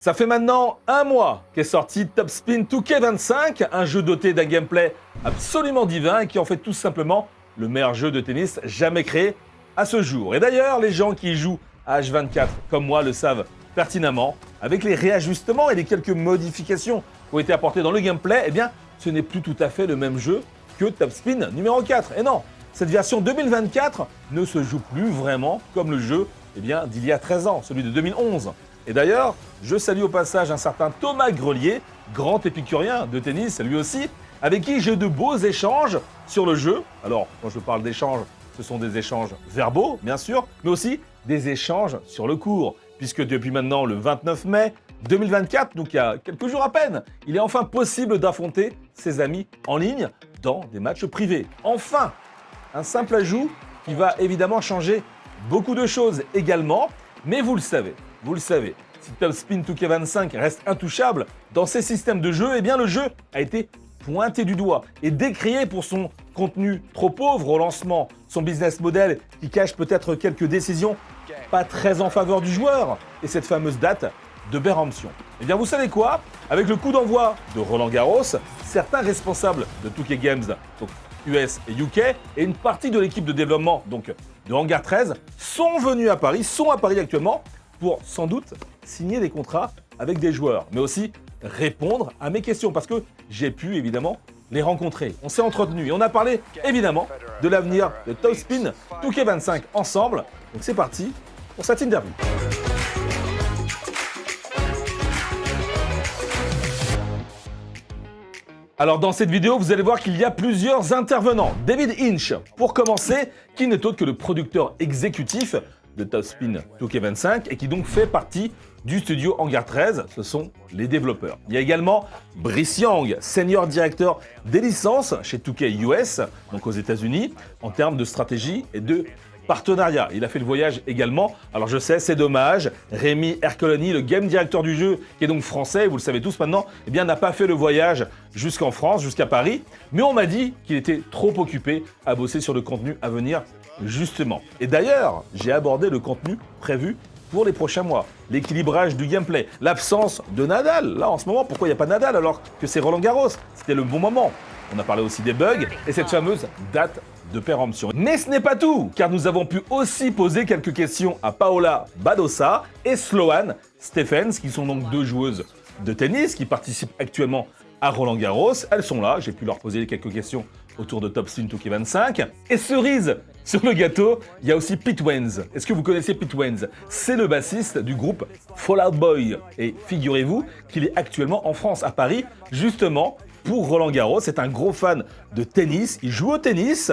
Ça fait maintenant un mois qu'est sorti TopSpin 2K25, un jeu doté d'un gameplay absolument divin et qui en fait tout simplement le meilleur jeu de tennis jamais créé à ce jour. Et d'ailleurs, les gens qui y jouent à H24 comme moi le savent pertinemment, avec les réajustements et les quelques modifications qui ont été apportées dans le gameplay, eh bien, ce n'est plus tout à fait le même jeu que TopSpin numéro 4. Et non, cette version 2024 ne se joue plus vraiment comme le jeu d'il y a 13 ans, celui de 2011. Et d'ailleurs, je salue au passage un certain Thomas Grelier, grand épicurien de tennis, lui aussi, avec qui j'ai de beaux échanges sur le jeu. Alors, quand je parle d'échanges, ce sont des échanges verbaux, bien sûr, mais aussi des échanges sur le court, puisque depuis maintenant le 29 mai 2024, donc il y a quelques jours à peine, il est enfin possible d'affronter ses amis en ligne dans des matchs privés. Enfin, un simple ajout qui va évidemment changer beaucoup de choses également, mais vous le savez, si TopSpin 2K25 reste intouchable dans ses systèmes de jeu, eh bien le jeu a été pointé du doigt et décrié pour son contenu trop pauvre au lancement, son business model qui cache peut-être quelques décisions pas très en faveur du joueur et cette fameuse date de péremption. Eh bien vous savez quoi? Avec le coup d'envoi de Roland Garros, certains responsables de 2K Games, donc US et UK, et une partie de l'équipe de développement donc de Hangar 13 sont venus à Paris, sont à Paris actuellement pour sans doute signer des contrats avec des joueurs, mais aussi répondre à mes questions parce que j'ai pu évidemment les rencontrer. On s'est entretenu et on a parlé évidemment de l'avenir de TopSpin 2K25 ensemble. Donc c'est parti pour cette interview. Alors dans cette vidéo, vous allez voir qu'il y a plusieurs intervenants. David Inch, pour commencer, qui n'est autre que le producteur exécutif de TopSpin 2K25 et qui donc fait partie du studio Hangar 13, ce sont les développeurs. Il y a également Brice Yang, senior directeur des licences chez 2K US, donc aux États-Unis, en termes de stratégie et de partenariat. Il a fait le voyage également. Alors je sais, c'est dommage. Rémi Ercoloni, le game director du jeu, qui est donc français, vous le savez tous maintenant, eh bien n'a pas fait le voyage jusqu'en France, jusqu'à Paris. Mais on m'a dit qu'il était trop occupé à bosser sur le contenu à venir, justement. Et d'ailleurs, j'ai abordé le contenu prévu pour les prochains mois. L'équilibrage du gameplay, l'absence de Nadal. Là, en ce moment, pourquoi il n'y a pas Nadal alors que c'est Roland Garros? C'était le bon moment. On a parlé aussi des bugs et cette fameuse date de péremption. Mais ce n'est pas tout, car nous avons pu aussi poser quelques questions à Paola Badosa et Sloane Stephens, qui sont donc deux joueuses de tennis qui participent actuellement à Roland Garros. Elles sont là, j'ai pu leur poser quelques questions autour de TopSpin 2K25. Et cerise sur le gâteau, il y a aussi Pete Wentz. Est-ce que vous connaissez Pete Wentz? C'est le bassiste du groupe Fall Out Boy. Et figurez-vous qu'il est actuellement en France, à Paris, justement pour Roland Garros. C'est un gros fan de tennis. Il joue au tennis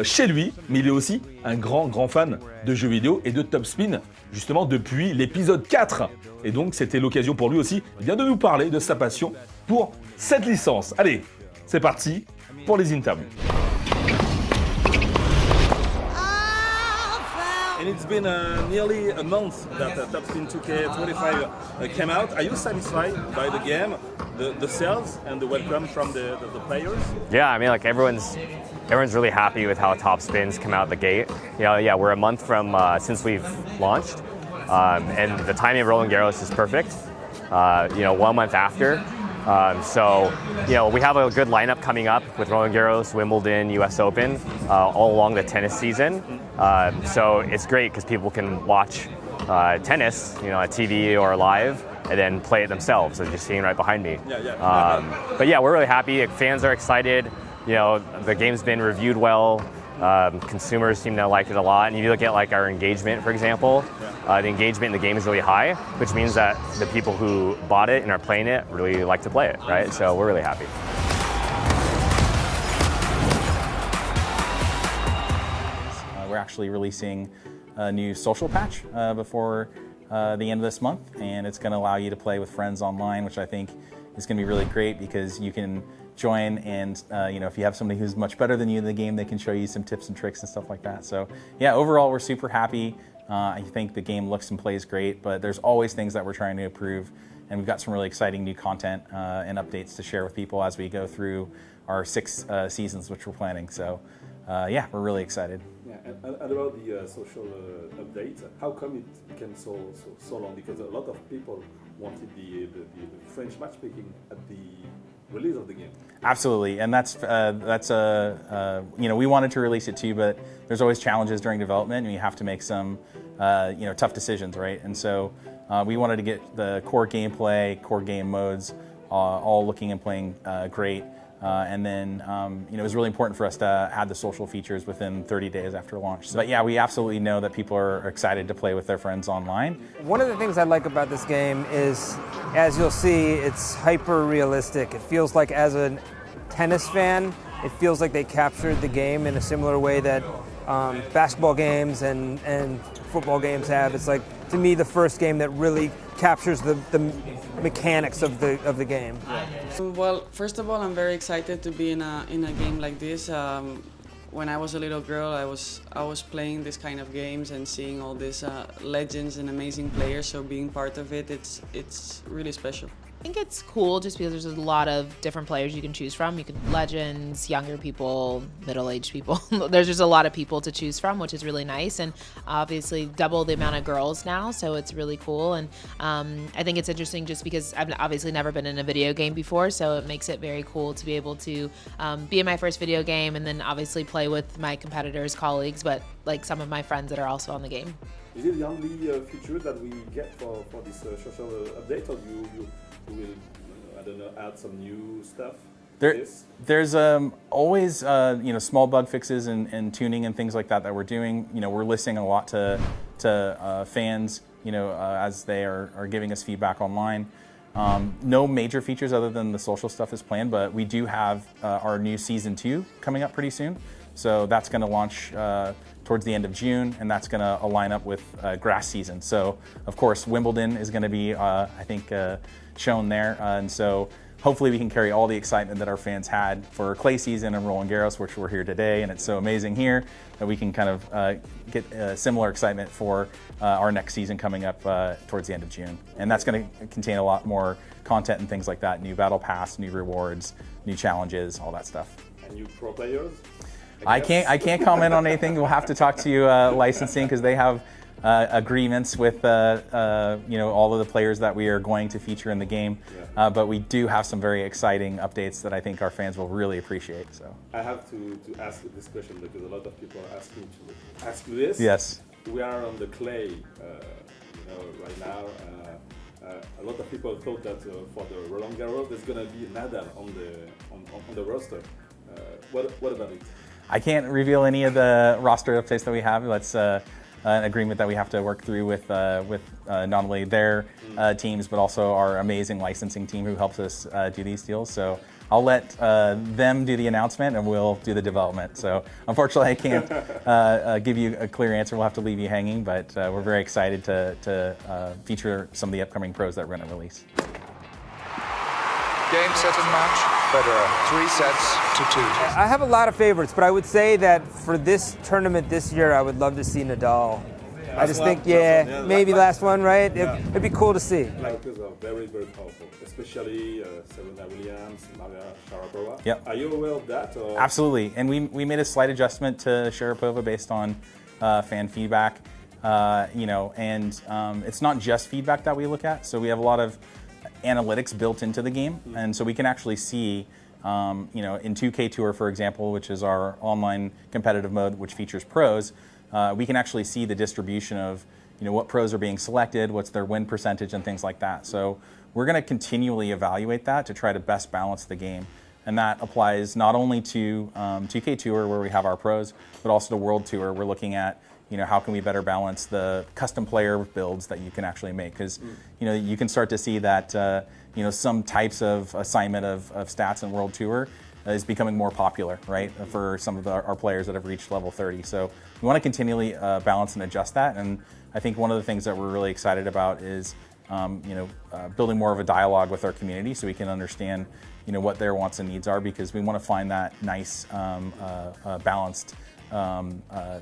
chez lui, mais il est aussi un grand fan de jeux vidéo et de TopSpin, justement depuis l'épisode 4. Et donc c'était l'occasion pour lui aussi de nous parler de sa passion pour cette licence. Allez, c'est parti pour les interviews. And it's been nearly a month that TopSpin 2K25 came out. Are you satisfied by the game, the sales, and the welcome from the players? Yeah, I mean, like everyone's really happy with how TopSpin's come out the gate. Yeah, we're a month from since we've launched, and the timing of Roland Garros is perfect. 1 month after. We have a good lineup coming up with Roland Garros, Wimbledon, US Open, all along the tennis season. So it's great because people can watch tennis, at TV or live, and then play it themselves, as you're seeing right behind me. But yeah, we're really happy. Fans are excited. The game's been reviewed well. Consumers seem to like it a lot. And if you look at our engagement, for example, the engagement in the game is really high, which means that the people who bought it and are playing it really like to play it, right? So we're really happy. We're actually releasing a new social patch before the end of this month, and it's going to allow you to play with friends online, which I think is going to be really great because you can join and if you have somebody who's much better than you in the game, they can show you some tips and tricks and stuff like that. So yeah, overall we're super happy. I think the game looks and plays great, but there's always things that we're trying to improve, and we've got some really exciting new content and updates to share with people as we go through our 6 seasons which we're planning. So yeah, we're really excited. Yeah, And about the social update, how come it became so long? Because a lot of people wanted the French matchmaking at the release of the game. Absolutely, and that's we wanted to release it too, but there's always challenges during development, and you have to make some tough decisions, right? And so we wanted to get the core gameplay, core game modes, all looking and playing great. And then it was really important for us to add the social features within 30 days after launch. So, but yeah, we absolutely know that people are excited to play with their friends online. One of the things I like about this game is, as you'll see, it's hyper realistic. It feels like, as a tennis fan, it feels like they captured the game in a similar way that basketball games and football games have. It's like, to me, the first game that really captures the mechanics of the game. Well, first of all, I'm very excited to be in a game like this. When I was a little girl, I was playing this kind of games and seeing all these legends and amazing players. So being part of it, it's really special. I think it's cool just because there's a lot of different players you can choose from. You can legends, younger people, middle-aged people. There's just a lot of people to choose from, which is really nice, and obviously double the amount of girls now, so it's really cool. And I think it's interesting just because I've obviously never been in a video game before, so it makes it very cool to be able to be in my first video game and then obviously play with my competitors, colleagues, but like some of my friends that are also on the game. Is it the only feature that we get for this social update, or you will, I don't know, add some new stuff? There's always small bug fixes and tuning and things like that we're doing. We're listening a lot to fans, as they are giving us feedback online. No major features other than the social stuff is planned, but we do have our new Season 2 coming up pretty soon. So that's going to launch towards the end of June, and that's going to align up with grass season. So, of course, Wimbledon is going to be, I think, shown there. And so hopefully we can carry all the excitement that our fans had for clay season and Roland Garros, which we're here today, and it's so amazing here, that we can kind of get similar excitement for our next season coming up towards the end of June. And that's going to contain a lot more content and things like that, new battle pass, new rewards, new challenges, all that stuff. And new pro players? I can't comment on anything. We'll have to talk to licensing, because they have agreements with all of the players that we are going to feature in the game. Yeah. But we do have some very exciting updates that I think our fans will really appreciate. So I have to ask this question, because a lot of people are asking to ask you this. Yes. We are on the clay, right now. A lot of people thought that for the Roland Garros, there's going to be Nadal on the roster. What about it? I can't reveal any of the roster updates that we have. That's an agreement that we have to work through with not only their teams, but also our amazing licensing team who helps us do these deals. So I'll let them do the announcement, and we'll do the development. So unfortunately, I can't give you a clear answer. We'll have to leave you hanging, but we're very excited to feature some of the upcoming pros that we're going to release. Game, set, and match. Federer, 3 sets to 2. I have a lot of favorites, but I would say that for this tournament this year, I would love to see Nadal. I just think, maybe last one, right? Yeah. It'd be cool to see. Players are very, very powerful, especially Serena Williams, Maria Sharapova. Yep. Are you aware of that? Or? Absolutely, and we made a slight adjustment to Sharapova based on fan feedback. It's not just feedback that we look at. So we have a lot of analytics built into the game, and so we can actually see, in 2K Tour, for example, which is our online competitive mode, which features pros, we can actually see the distribution of, what pros are being selected, what's their win percentage, and things like that. So we're going to continually evaluate that to try to best balance the game, and that applies not only to 2K Tour, where we have our pros, but also to World Tour. We're looking at how can we better balance the custom player builds that you can actually make? Because you can start to see that some types of assignment of stats in World Tour is becoming more popular, right, for some of our players that have reached level 30. So we want to continually balance and adjust that. And I think one of the things that we're really excited about is building more of a dialogue with our community, so we can understand what their wants and needs are, because we want to find that nice balanced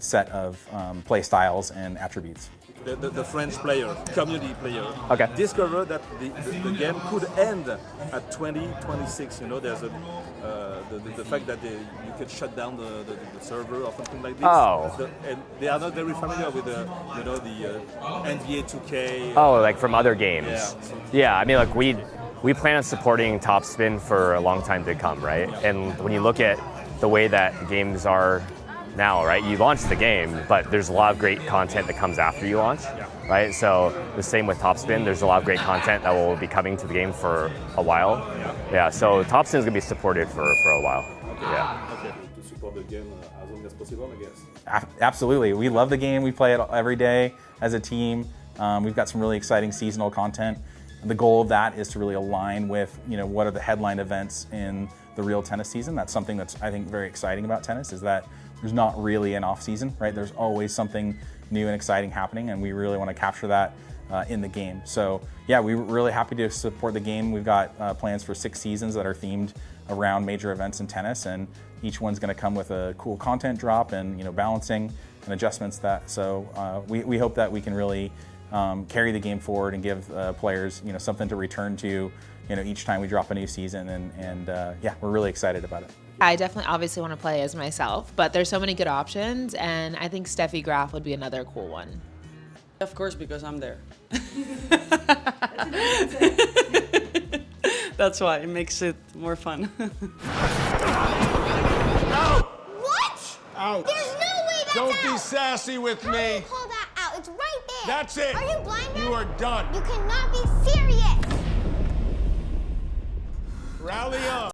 set of play styles and attributes. the French player, community player, Okay. discovered that the game could end at 2026. You know, there's the fact that you could shut down the server or something like this. Oh. And they are not very familiar with the NBA 2K. Oh, like from other games. Yeah. Yeah, I mean, like we plan on supporting TopSpin for a long time to come, right? And when you look at the way that games are now, right? You launch the game, but there's a lot of great content that comes after you launch, right? So the same with TopSpin, there's a lot of great content that will be coming to the game for a while. Yeah, so TopSpin is going to be supported for a while. Yeah. Okay. To support the game as long as possible, I guess. Absolutely. We love the game. We play it every day as a team. We've got some really exciting seasonal content. The goal of that is to really align with, what are the headline events in the real tennis season. That's something that's, I think, very exciting about tennis, is that there's not really an off season, right? There's always something new and exciting happening, and we really want to capture that in the game. So yeah, we're really happy to support the game. We've got plans for 6 seasons that are themed around major events in tennis, and each one's going to come with a cool content drop and balancing and adjustments. We hope that we can really carry the game forward and give players something to return to each time we drop a new season, and yeah, we're really excited about it. I definitely obviously want to play as myself, but there's so many good options, and I think Steffi Graf would be another cool one. Of course, because I'm there. That's why it makes it more fun. Out! What? Out. There's no way that's Don't out. be sassy with How me. do you call that out? It's right there. That's it. Are you blind? You are done. You cannot be serious. Rally up.